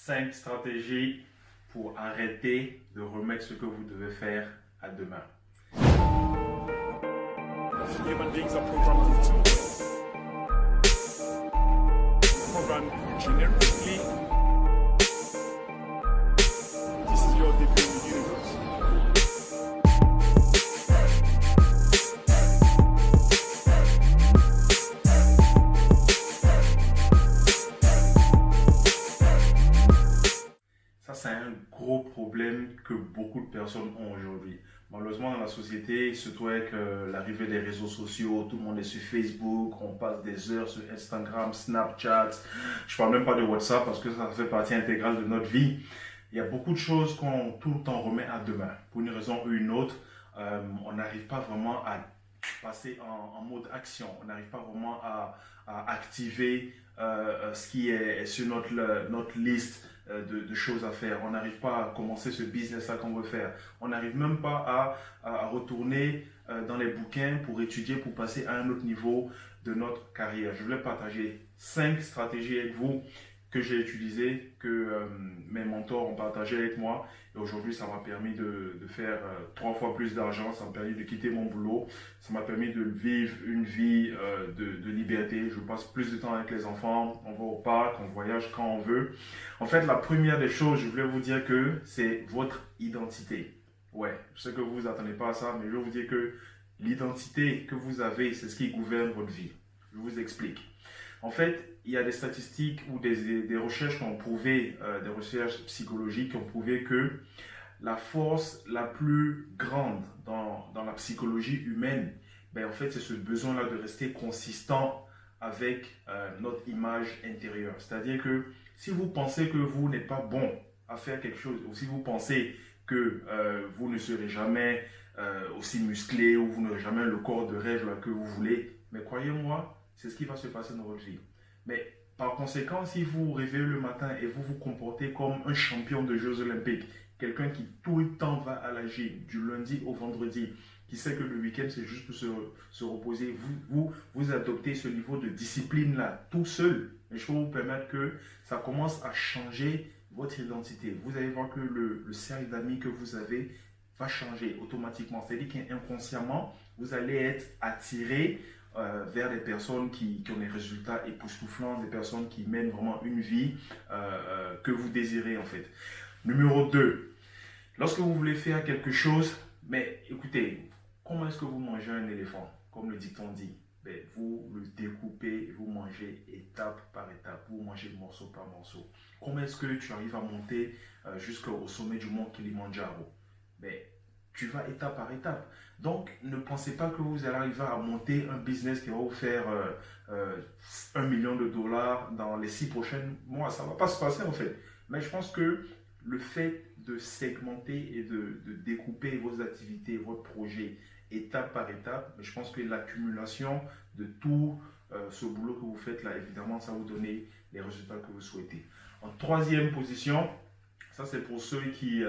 5 stratégies pour arrêter de remettre ce que vous devez faire à demain. Human beings are programmed generically. This is your debut in the universe. Ça, c'est un gros problème que beaucoup de personnes ont aujourd'hui. Malheureusement, dans la société, surtout avec l'arrivée des réseaux sociaux, tout le monde est sur Facebook, on passe des heures sur Instagram, Snapchat. Je ne parle même pas de WhatsApp parce que ça fait partie intégrale de notre vie. Il y a beaucoup de choses qu'on tout le temps remet à demain. Pour une raison ou une autre, on n'arrive pas vraiment à passer en mode action. On n'arrive pas vraiment à activer ce qui est sur notre liste de choses à faire. On n'arrive pas à commencer ce business-là qu'on veut faire. On n'arrive même pas à retourner dans les bouquins pour étudier, pour passer à un autre niveau de notre carrière. Je voulais partager 5 stratégies avec vous que j'ai utilisées, que mes mentors ont partagé avec moi. Et aujourd'hui, ça m'a permis de faire 3 fois plus d'argent. Ça m'a permis de quitter mon boulot. Ça m'a permis de vivre une vie de liberté. Je passe plus de temps avec les enfants. On va au parc, on voyage quand on veut. En fait, la première des choses, je voulais vous dire que c'est votre identité. Ouais, je sais que vous vous attendez pas à ça, mais je vais vous dire que l'identité que vous avez, c'est ce qui gouverne votre vie. Je vous explique. En fait, il y a des statistiques ou des recherches qui ont prouvé, des recherches psychologiques qui ont prouvé que la force la plus grande dans la psychologie humaine, ben en fait, c'est ce besoin-là de rester consistant avec notre image intérieure. C'est-à-dire que si vous pensez que vous n'êtes pas bon à faire quelque chose, ou si vous pensez que vous ne serez jamais aussi musclé, ou vous n'aurez jamais le corps de rêve là, que vous voulez, mais croyez-moi, c'est ce qui va se passer dans votre vie. Mais par conséquent, si vous vous réveillez le matin et vous vous comportez comme un champion de Jeux Olympiques, quelqu'un qui tout le temps va à la gym, du lundi au vendredi, qui sait que le week-end c'est juste pour se reposer, vous adoptez ce niveau de discipline-là tout seul. Et je peux vous permettre que ça commence à changer votre identité. Vous allez voir que le cercle d'amis que vous avez va changer automatiquement. C'est-à-dire qu'inconsciemment, vous allez être attiré vers des personnes qui ont des résultats époustouflants, des personnes qui mènent vraiment une vie que vous désirez en fait. Numéro 2, lorsque vous voulez faire quelque chose, mais écoutez, comment est-ce que vous mangez un éléphant? Comme le dicton dit, ben, vous le découpez, vous mangez étape par étape, vous mangez morceau par morceau. Comment est-ce que tu arrives à monter jusqu'au sommet du mont Kilimandjaro? Ben, tu vas étape par étape. Donc, ne pensez pas que vous allez arriver à monter un business qui va vous faire 1 million de dollars dans les 6 prochains mois. Ça ne va pas se passer en fait. Mais je pense que le fait de segmenter et de découper vos activités, votre projet, étape par étape, je pense que l'accumulation de tout ce boulot que vous faites là, évidemment, ça va vous donner les résultats que vous souhaitez. En 3e position, ça c'est pour ceux qui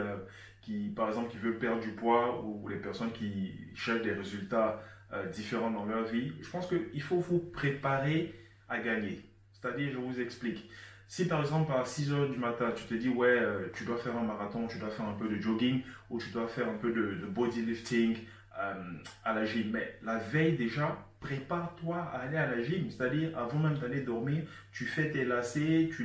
par exemple, qui veulent perdre du poids ou les personnes qui cherchent des résultats différents dans leur vie. Je pense qu'il faut vous préparer à gagner. C'est-à-dire, je vous explique. Si par exemple à 6 heures du matin, tu te dis ouais, tu dois faire un marathon, tu dois faire un peu de jogging ou tu dois faire un peu de bodylifting à la gym, mais la veille déjà, prépare-toi à aller à la gym, c'est-à-dire avant même d'aller dormir, tu fais tes lacets, tu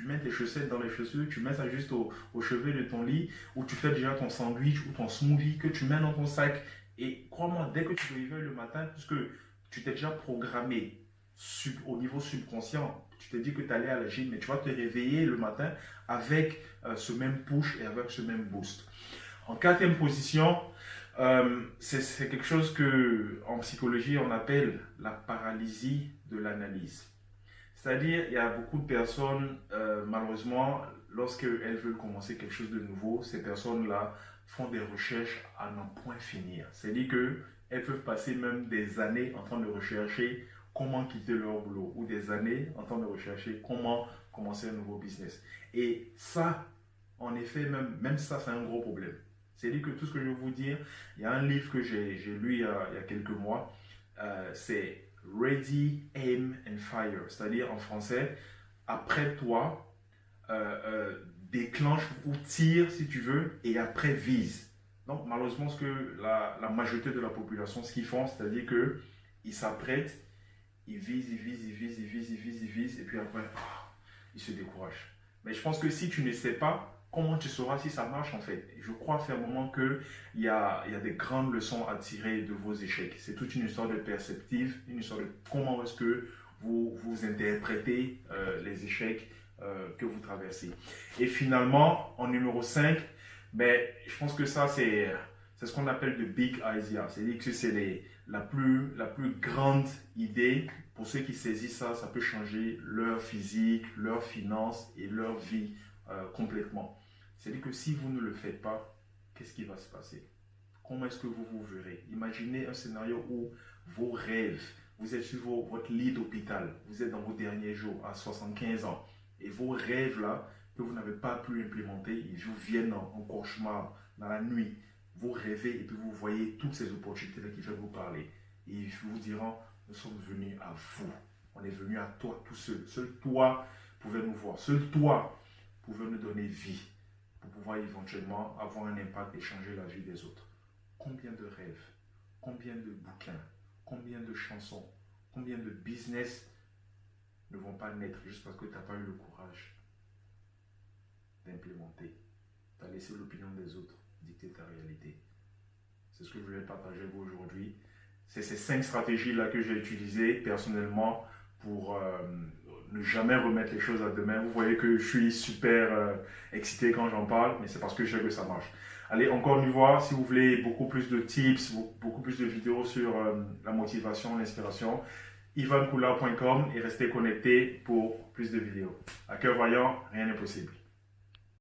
mets tes chaussettes dans les chaussures, tu mets ça juste au chevet de ton lit, ou tu fais déjà ton sandwich ou ton smoothie que tu mets dans ton sac. Et crois-moi, dès que tu te réveilles le matin, puisque tu t'es déjà programmé au niveau subconscient, tu te dis que tu allais à la gym, mais tu vas te réveiller le matin avec ce même push et avec ce même boost. En 4e position, c'est quelque chose que en psychologie on appelle la paralysie de l'analyse. C'est-à-dire, il y a beaucoup de personnes, malheureusement, lorsqu'elles veulent commencer quelque chose de nouveau, ces personnes-là font des recherches à n'en point finir. C'est-à-dire qu'elles peuvent passer même des années en train de rechercher comment quitter leur boulot ou des années en train de rechercher comment commencer un nouveau business. Et ça, en effet, même ça, c'est un gros problème. C'est-à-dire que tout ce que je vais vous dire, il y a un livre que j'ai lu il y a quelques mois, c'est Ready, Aim and Fire, c'est-à-dire en français, apprête-toi, déclenche ou tire, si tu veux, et après vise. Donc, malheureusement, ce que la majorité de la population, ce qu'ils font, c'est-à-dire qu'ils s'apprêtent, ils visent, et puis après, ils se découragent. Mais je pense que si tu ne sais pas, comment tu sauras si ça marche en fait? Je crois fermement qu'il y a des grandes leçons à tirer de vos échecs. C'est toute une histoire de perspective, une histoire de comment est-ce que vous interprétez les échecs que vous traversez. Et finalement, en numéro 5, ben, je pense que ça, c'est ce qu'on appelle de big idea. C'est-à-dire que c'est la plus grande idée. Pour ceux qui saisissent ça, ça peut changer leur physique, leur finance et leur vie complètement. C'est-à-dire que si vous ne le faites pas, qu'est-ce qui va se passer? Comment est-ce que vous vous verrez? Imaginez un scénario où vos rêves, vous êtes sur votre lit d'hôpital, vous êtes dans vos derniers jours à 75 ans, et vos rêves là, que vous n'avez pas pu implémenter, ils vous viennent en cauchemar, dans la nuit. Vous rêvez et puis vous voyez toutes ces opportunités qui veulent vous parler. Et ils vous diront, nous sommes venus à vous. On est venus à toi tout seul. Seul toi pouvait nous voir. Seul toi pouvait nous donner vie pour pouvoir éventuellement avoir un impact et changer la vie des autres. Combien de rêves, combien de bouquins, combien de chansons, combien de business ne vont pas naître juste parce que tu n'as pas eu le courage d'implémenter. Tu as laissé l'opinion des autres dicter ta réalité. C'est ce que je voulais partager avec vous aujourd'hui. C'est ces 5 stratégies-là que j'ai utilisées personnellement pour ne jamais remettre les choses à demain. Vous voyez que je suis super excité quand j'en parle, mais c'est parce que je sais que ça marche. Allez, encore une fois, si vous voulez beaucoup plus de tips, beaucoup plus de vidéos sur la motivation, l'inspiration, ivancoula.com et restez connectés pour plus de vidéos. À cœur voyant, rien n'est possible.